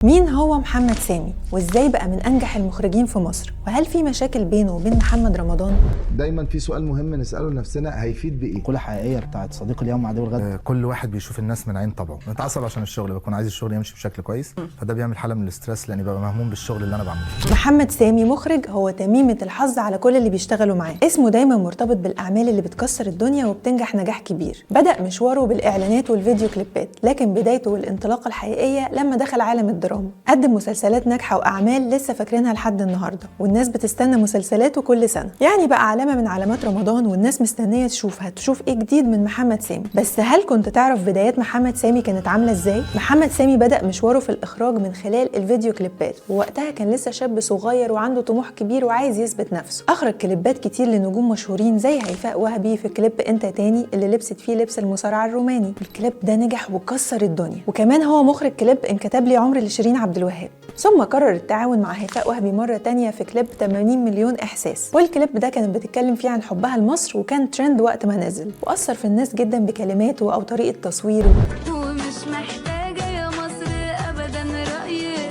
مين هو محمد سامي وازاي بقى من انجح المخرجين في مصر؟ وهل في مشاكل بينه وبين محمد رمضان؟ دايما في سؤال مهم نساله لنفسنا، هيفيد بايه؟ مقولة حقيقية بتاعت صديق اليوم عدو الغد. كل واحد بيشوف الناس من عين طبعه، متعصب عشان الشغل، بكون عايز الشغل يمشي بشكل كويس، فده بيعمل حاله من الاسترس لاني ببقى مهموم بالشغل اللي انا بعمله. محمد سامي مخرج هو تميمة الحظ على كل اللي بيشتغلوا معاه، اسمه دايما مرتبط بالاعمال اللي بتكسر الدنيا وبتنجح نجاح كبير. بدأ مشواره بالاعلانات والفيديو كليبات، لكن بدايته والانطلاقة الحقيقية لما دخل عالم الدراما. قدم مسلسلات ناجحة واعمال لسه فاكرينها لحد النهارده، والناس بتستنى مسلسلاته كل سنة، يعني بقى علامة من علامات رمضان والناس مستنية تشوف ايه جديد من محمد سامي. بس هل كنت تعرف بدايات محمد سامي كانت عاملة ازاي؟ محمد سامي بدأ مشواره في الاخراج من خلال الفيديو كليبات، ووقتها كان لسه شاب صغير وعنده طموح كبير وعايز يثبت نفسه. اخرج كليبات كتير لنجوم مشهورين زي هيفاء وهبي في كليب انت تاني اللي لبست فيه لبس المصارعة الروماني، الكليب ده نجح وكسر الدنيا. وكمان هو مخرج كليب انكتب لي عمر لشيرين عبد الوهاب. ثم قرر التعاون مع هيفاء وهبي مرة تانية في كليب 80 مليون إحساس، والكليب ده كانت بتتكلم فيه عن حبها لمصر وكان ترند وقت ما نزل، وأثر في الناس جدا بكلماته أو طريقة تصويره. ومش محتاجة يا مصر أبدا رأيك.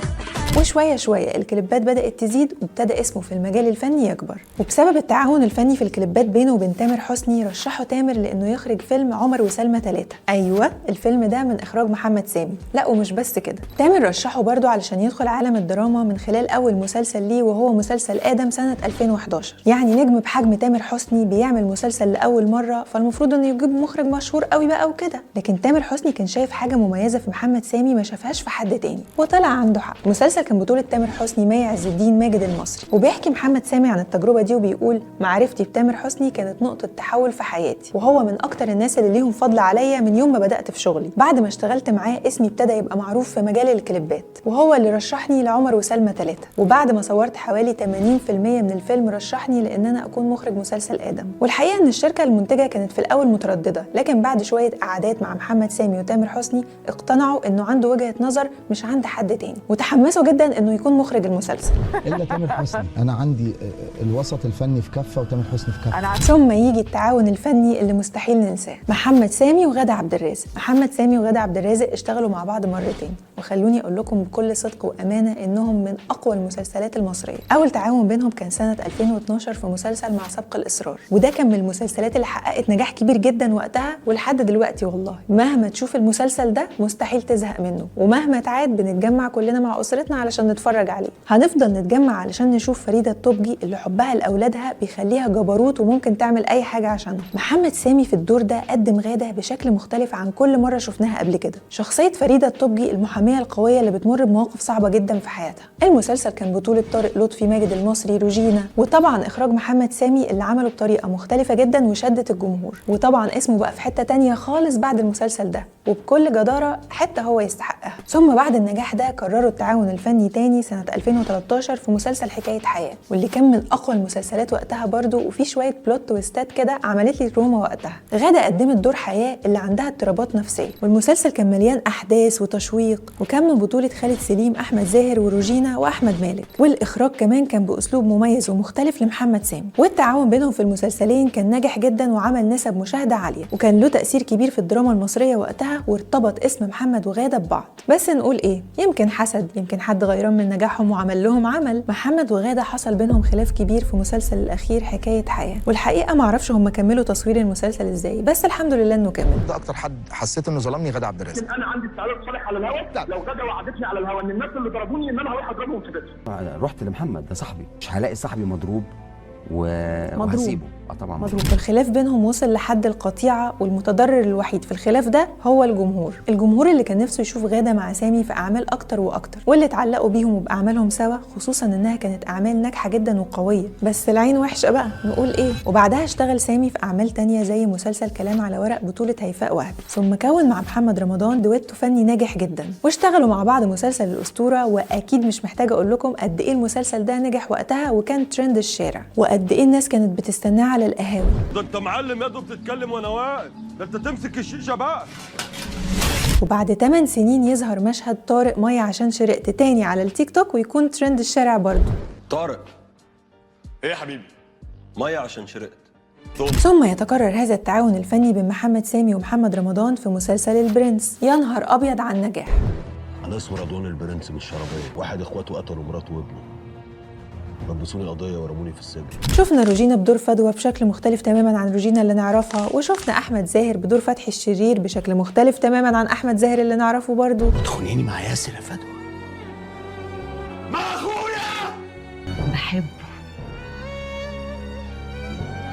وشوية شوية الكليبات بدأت تزيد وابتدى اسمه في المجال الفني يكبر. وبسبب التعاون الفني في الكليبات بينه وبين تامر حسني، رشحه تامر لأنه يخرج فيلم عمر وسلمى 3. أيوة، الفيلم ده من إخراج محمد سامي. لا ومش بس كده، تامر رشحه برضه علشان يدخل عالم الدراما من خلال أول مسلسل ليه وهو مسلسل آدم سنة 2011. يعني نجم بحجم تامر حسني بيعمل مسلسل لأول مرة، فالمفروض إنه يجيب مخرج مشهور قوي بقى وكده، لكن تامر حسني كان شايف حاجة مميزة في محمد سامي ما شافهاش في حد تاني، وطلع عنده حق. مسلسل كان بطولة تامر حسني، مي عز الدين، ماجد المصري. وبيحكي محمد سامي عن التجربة دي وبيقول: معرفتي بتامر حسني كانت نقطة تحول في حياتي، وهو من أكتر الناس اللي ليهم فضل عليا من يوم ما بدأت في شغلي. بعد ما اشتغلت معاه اسمي ابتدى يبقى معروف في مجال الكليبات، وهو اللي رشحني لعمر وسلمى 3. وبعد ما صورت حوالي 80% من الفيلم رشحني لأن أنا أكون مخرج مسلسل آدم. والحقيقة إن الشركة المنتجة كانت في الأول مترددة، لكن بعد شوية قعدات مع محمد سامي وتامر حسني اقتنعوا إنه عنده وجهة نظر مش عند حد تاني، وتحمسوا جدا إنه يكون مخرج المسلسل. الا تامر حسني، انا عندي الوسط الفني في كفه وتامر حسني في كفه. ثم يجي التعاون الفني اللي مستحيل ننساه، محمد سامي وغادة عبد الرازق. محمد سامي وغادة عبد الرازق اشتغلوا مع بعض مرتين، وخلوني اقول لكم بكل صدق وامانه انهم من اقوى المسلسلات المصريه. اول تعاون بينهم كان سنه 2012 في مسلسل مع سبق الاصرار، وده كان من المسلسلات اللي حققت نجاح كبير جدا وقتها ولحد دلوقتي. والله مهما تشوف المسلسل ده مستحيل تزهق منه، ومهما تعاد بنتجمع كلنا مع اسرتنا علشان نتفرج عليه. هنفضل نتجمع علشان نشوف فريدة الطبجي اللي حبها لاولادها بيخليها جبروت وممكن تعمل اي حاجه عشانهم. محمد سامي في الدور ده قدم غادة بشكل مختلف عن كل مره شفناها قبل كده، شخصيه فريدة الطبجي المحاميه القويه اللي بتمر بمواقف صعبه جدا في حياتها. المسلسل كان بطوله طارق لطفي، ماجد المصري، روجينا، وطبعا اخراج محمد سامي اللي عمله بطريقه مختلفه جدا وشدت الجمهور. وطبعا اسمه بقى في حته تانية خالص بعد المسلسل ده، وبكل جداره حتى هو يستحقها. ثم بعد النجاح ده قرروا التعاون الفني تاني سنه 2013 في مسلسل حكايه حياه، واللي كان من اقوى المسلسلات وقتها برضه، وفي شويه بلوت تويستات كده عملت لي تروما وقتها. غادة قدمت دور حياه اللي عندها اضطرابات نفسيه، والمسلسل كان مليان احداث وتشويق، وكان من بطوله خالد سليم، احمد زاهر، وروجينا، واحمد مالك. والاخراج كمان كان باسلوب مميز ومختلف لمحمد سامي. والتعاون بينهم في المسلسلين كان ناجح جدا وعمل نسب مشاهده عاليه، وكان له تاثير كبير في الدراما المصريه وقتها، وارتبط اسم محمد وغادة ببعض. بس نقول ايه، يمكن حسد، يمكن حد غيران من نجاحهم وعمل لهم عمل. محمد وغادة حصل بينهم خلاف كبير في مسلسل الاخير حكايه حياه، والحقيقه ما اعرفش هم كملوا تصوير المسلسل ازاي، بس الحمد لله انه كمل. ده اكتر حد حسيت انه ظلمني غادة عبد الرازق. انا عندي استعداد صالح على الهواء لو غدا وعدتني على الهواء ان الناس اللي ضربوني ان انا هروح اضربهم في بيتهم. رحت لمحمد، ده صاحبي، مش هلاقي صاحبي مضروب وهسيبه. طبعا مضروب. الخلاف بينهم وصل لحد القطيعه، والمتضرر الوحيد في الخلاف ده هو الجمهور اللي كان نفسه يشوف غادة مع سامي في اعمال اكتر واكتر، واللي اتعلقوا بيهم وباعمالهم سوا، خصوصا انها كانت اعمال ناجحه جدا وقويه. بس العين وحشه بقى، نقول ايه. وبعدها اشتغل سامي في اعمال تانية زي مسلسل كلام على ورق بطوله هيفاء وهبي، ثم كون مع محمد رمضان دويتو فني ناجح جدا، واشتغلوا مع بعض مسلسل الاسطوره. واكيد مش محتاجه اقول لكم قد ايه المسلسل ده نجح وقتها وكان ترند الشارع، وقد ايه الناس كانت بتستناه على القهاوي. ده انت معلم يا دوب بتتكلم وانا واقف، ده انت تمسك الشيشه بقى. وبعد 8 سنين يظهر مشهد طارق مية عشان شرقت تاني على التيك توك ويكون ترند الشارع برضه. طارق ايه يا حبيبي؟ ميه عشان شرقت. ثم يتكرر هذا التعاون الفني بين محمد سامي ومحمد رمضان في مسلسل البرنس. يا نهار ابيض على النجاح. انا اسمي رضوان البرنس من الشرابيه، واحد اخواته قتلوا مراته وابنه، لبسوني قضيه ورموني في السجن. شفنا روجينا بدور فدوى بشكل مختلف تماما عن روجينا اللي نعرفها، وشفنا احمد زاهر بدور فتحي الشرير بشكل مختلف تماما عن احمد زاهر اللي نعرفه برضه. تخونيني مع ياسر يا فدوى؟ مع اخويا بحبه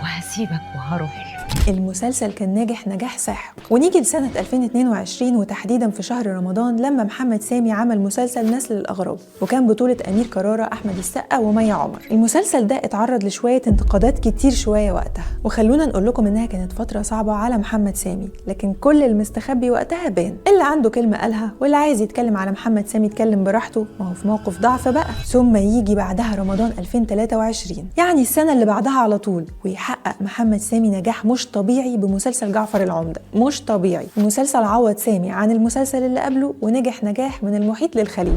وهسيبك وهروح. المسلسل كان ناجح نجاح ساحق. ونيجي لسنة 2022 وتحديدا في شهر رمضان لما محمد سامي عمل مسلسل نسل الأغراب، وكان بطولة أمير كرارة، أحمد السقا، ومي عمر. المسلسل ده اتعرض لشوية انتقادات كتير شوية وقتها، وخلونا نقول لكم إنها كانت فترة صعبة على محمد سامي، لكن كل المستخبي وقتها بان. اللي عنده كلمة قالها، واللي عايز يتكلم على محمد سامي يتكلم براحته، ما هو في موقف ضعف بقى. ثم يجي بعدها رمضان 2023، يعني السنة اللي بعدها على طول، ويحقق محمد سامي نجاح مش طبيعي بمسلسل جعفر العمدة. مش طبيعي. المسلسل عوض سامي عن المسلسل اللي قبله، ونجح نجاح من المحيط للخليج.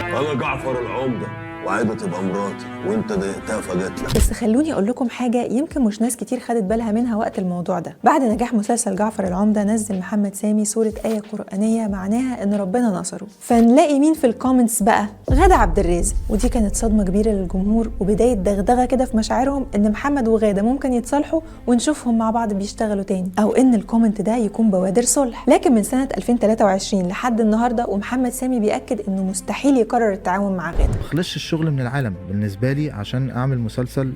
انا جعفر العمده وعايزه تبقى مراتي وانت ضايقتها فجت لك. بس خلوني اقول لكم حاجه يمكن مش ناس كتير خدت بالها منها وقت الموضوع ده. بعد نجاح مسلسل جعفر العمده نزل محمد سامي سوره ايه قرانيه معناها ان ربنا نصره، فنلاقي مين في الكومنتس بقى؟ غادة عبد الرازق. ودي كانت صدمه كبيره للجمهور وبدايه دغدغه كده في مشاعرهم ان محمد وغادة ممكن يتصالحوا ونشوفهم مع بعض بيشتغلوا تاني، او ان الكومنت ده يكون بوادر صلح. لكن من سنه 2023 لحد النهارده ومحمد سامي بيأكد انه مستحيل يقرر التعاون مع غادة. ما خلصش الشغل من العالم بالنسبه لي عشان اعمل مسلسل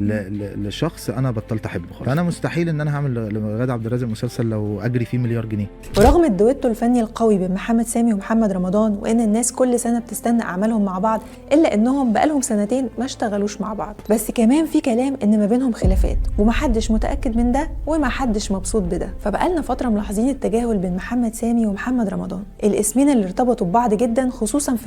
لشخص انا بطلت احبه خلاص. فانا مستحيل ان انا هعمل لغادة عبد الرازق مسلسل لو اجري فيه مليار جنيه. ورغم الدويتو الفني القوي بين محمد سامي ومحمد رمضان، وان الناس كل سنه بتستنى اعمالهم مع بعض، الا انهم بقالهم سنتين ما اشتغلوش مع بعض. بس كمان في كلام ان ما بينهم خلافات، ومحدش متاكد من ده ومحدش مبسوط بده. فبقالنا فتره ملاحظين التجاهل بين محمد سامي ومحمد رمضان، الاسمين اللي ارتبطوا ببعض جدا خصوصا في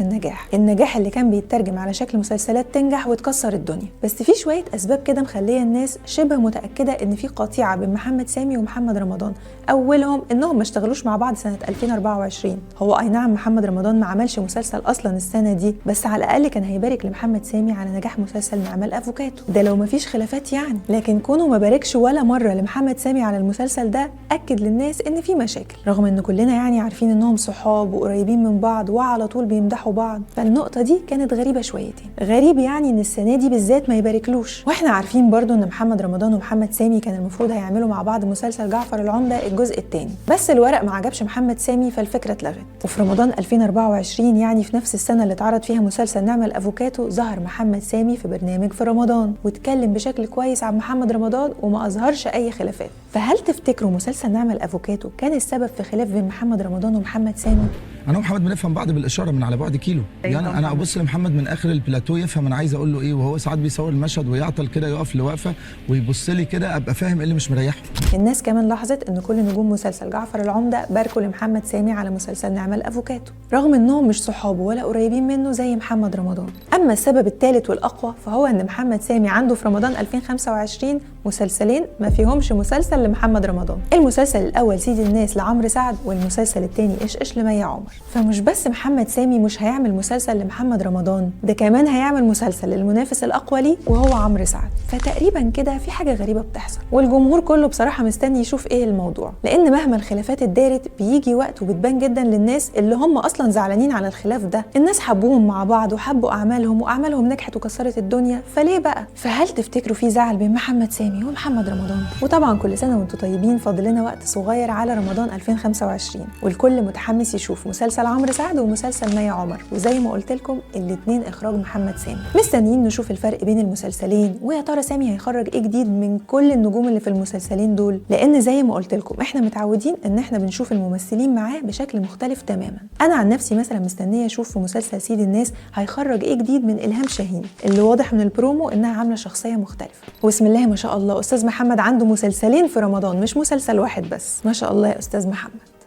النجاح اللي كان بيترجم على شكل مسلسلات تنجح وتكسر الدنيا. بس في شويه اسباب كده مخليه الناس شبه متاكده ان في قطيعه بين محمد سامي ومحمد رمضان. اولهم انهم ما اشتغلوش مع بعض سنه 2024. هو اي نعم محمد رمضان ما عملش مسلسل اصلا السنه دي، بس على الاقل كان هيبارك لمحمد سامي على نجاح مسلسل نعمل افوكاتو ده لو ما فيش خلافات يعني. لكن كونه ما باركش ولا مره لمحمد سامي على المسلسل ده اكد للناس ان في مشاكل، رغم ان كلنا يعني عارفين انهم صحاب وقريبين من بعض وعلى طول بيمدحوا بعض. فالنقطه دي كانت غريبه شويتين. غريب يعني ان السنه دي بالذات ما يباركلوش. واحنا عارفين برضو ان محمد رمضان ومحمد سامي كان المفروض هيعملوا مع بعض مسلسل جعفر العمدة الجزء الثاني، بس الورق ما عجبش محمد سامي فالفكرة اتلغت. وفي رمضان 2024 يعني في نفس السنة اللي اتعرض فيها مسلسل نعمل افوكاتو، ظهر محمد سامي في برنامج في رمضان واتكلم بشكل كويس عن محمد رمضان وما اظهرش اي خلافات. فهل تفتكروا مسلسل نعمل افوكاتو كان السبب في خلاف بين محمد رمضان ومحمد سامي؟ انا ومحمد بنفهم بعض بالاشاره من على بعد كيلو. يعني انا ابص لمحمد من اخر البلاتو يفهم انا عايز اقول له ايه، وهو ساعات بيصور المشهد ويعطل كده يقف لوقفه ويبص لي كده ابقى فاهم ايه اللي مش مريحه. الناس كمان لاحظت ان كل نجوم مسلسل جعفر العمدة باركوا لمحمد سامي على مسلسل نعمل افوكاتو، رغم انهم مش صحابه ولا قريبين منه زي محمد رمضان. اما السبب الثالث والاقوى فهو ان محمد سامي عنده في رمضان 2025 مسلسلين ما فيهمش مسلسل لمحمد رمضان. المسلسل الاول سيد الناس لعمرو سعد، والمسلسل الثاني ايش لمي عمر. فمش بس محمد سامي مش هيعمل مسلسل لمحمد رمضان، ده كمان هيعمل مسلسل للمنافس الاقوى ليه وهو عمرو سعد. فتقريبا كده في حاجه غريبه بتحصل، والجمهور كله بصراحه مستني يشوف ايه الموضوع، لان مهما الخلافات اتدارت بيجي وقت وبتبان جدا للناس اللي هم اصلا زعلانين على الخلاف ده. الناس حبوهم مع بعض وحبوا اعمالهم واعمالهم نجحت وكسرت الدنيا، فليه بقى؟ فهل تفتكروا في زعل بين محمد سامي ومحمد رمضان؟ وطبعا كل سنه وانتم طيبين، فاضل لنا وقت صغير على رمضان 2025 والكل متحمس يشوف مسلسل عمرو سعد ومسلسل مي عمر، وزي ما قلت لكم الاثنين اخراج محمد سامي. مستنيين نشوف الفرق بين المسلسلين، ويا ترى سامي هيخرج ايه جديد من كل النجوم اللي في المسلسلين دول، لان زي ما قلت لكم احنا متعودين ان احنا بنشوف الممثلين معاه بشكل مختلف تماما. انا عن نفسي مثلا مستنيه اشوف في مسلسل سيد الناس هيخرج ايه جديد من إلهام شاهين، اللي واضح من البرومو انها عامله شخصيه مختلفه. وبسم الله ما شاء الله استاذ محمد عنده مسلسلين في رمضان مش مسلسل واحد بس، ما شاء الله يا استاذ محمد.